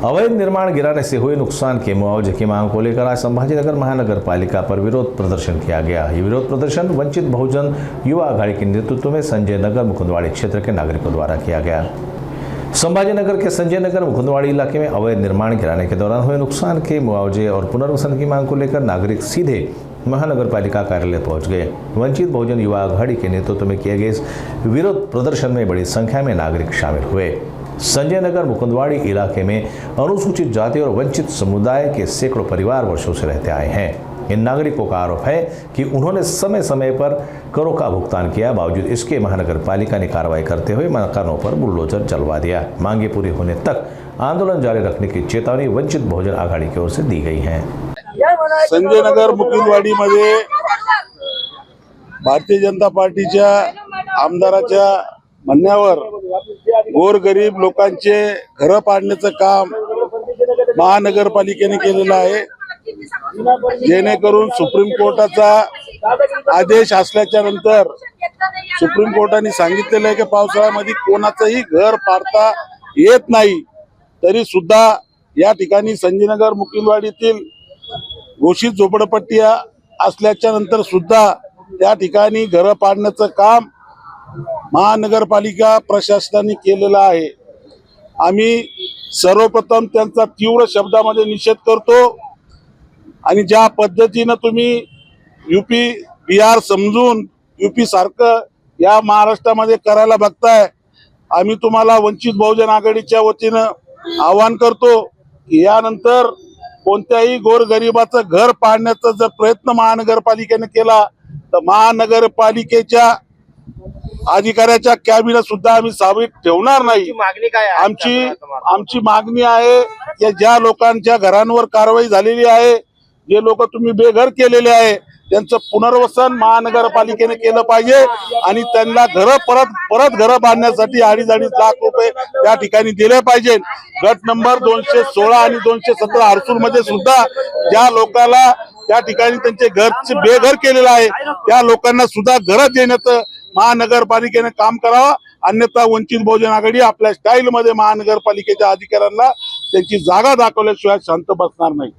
अवैध निर्माण गिराने से हुए नुकसान के मुआवजे की मांग को लेकर आज संभाजीनगर महानगर पालिका पर विरोध प्रदर्शन किया गया। ये विरोध प्रदर्शन वंचित बहुजन युवा आघाड़ी के नेतृत्व में संजय नगर मुकुंदवाड़ी क्षेत्र के नागरिकों द्वारा किया गया। संभाजीनगर के संजय नगर मुकुंदवाड़ी इलाके में अवैध निर्माण गिराने के दौरान हुए नुकसान के मुआवजे और पुनर्वसन की मांग को लेकर नागरिक सीधे महानगर पालिका कार्यालय पहुंच गए। वंचित बहुजन युवा आघाड़ी के नेतृत्व में किए गए इस विरोध प्रदर्शन में बड़ी संख्या में नागरिक शामिल हुए। संजय नगर मुकुंदवाड़ी इलाके में अनुसूचित जाति और वंचित समुदाय के सैकड़ों परिवार वर्षों से रहते आए हैं। इन नागरिकों का आरोप है कि उन्होंने समय समय पर करों का भुगतान किया, बावजूद इसके महानगर पालिका ने कार्रवाई करते हुए मकानों पर बुलडोजर चलवा दिया। मांगे पूरी होने तक आंदोलन जारी रखने की चेतावनी वंचित बहुजन आघाड़ी की ओर से दी गई है। संजय नगर मुकुंदवाड़ी मध्ये भारतीय जनता पार्टीच्या आमदाराच्या म्हणण्यावर गोरगरीब लोकांचे घर पाडण्याचं काम महानगरपालिकेने केलेलं आहे, जेणेकरून सुप्रीम कोर्टाचा आदेश असल्याच्या नंतर सुप्रीम कोर्टाने सांगितलेलं आहे की पावसाळ्यामध्ये कोणाचंही घर पाडता येत नाही, तरी सुद्धा या ठिकाणी संजयनगर मुकुंदवाडीतील घोषित झोपडपट्टी असल्याच्या नंतर सुद्धा त्या ठिकाणी घर पाडण्याचं काम महानगरपालिका प्रशासनाने केलेलं आहे। आम्ही सर्वप्रथम त्यांचा तीव्र शब्दामध्ये निषेध करतो आणि ज्या पद्धतीने तुम्ही यूपी बिहार समजून यूपी सारखं या महाराष्ट्रामध्ये करायला बघताय, आम्ही तुम्हाला वंचित बहुजन आघाडीच्या वतीनं आवाहन करतो की यानंतर कोणत्याही गोरगरिबाचं घर पाडण्याचा जर प्रयत्न महानगरपालिकेने केला तर महानगरपालिकेच्या अधिकाऱ्याच्या कॅबिनेट सुद्धा आम्ही सामील ठेवणार नाही। आमची मागणी आहे की ज्या लोकांच्या घरांवर कारवाई झालेली आहे, जे लोक तुम्ही बेघर केलेले आहे, त्यांचं पुनर्वसन महानगरपालिकेने केलं पाहिजे आणि त्यांना परत घर बांधण्यासाठी 2.5 लाख रुपये त्या ठिकाणी दिले पाहिजे। गट नंबर 216 आणि 217 हरसूल मध्ये सुद्धा ज्या लोकांना त्या ठिकाणी त्यांचे घरचे बेघर केलेलं आहे त्या लोकांना सुद्धा घर देण्याचं महानगरपालिकेने काम करावं, अन्यथा वंचित बहुजन आघाडी आपल्या स्टाईल मध्ये महानगरपालिकेच्या अधिकाऱ्यांना त्यांची जागा दाखवल्याशिवाय शांत बसणार नाही।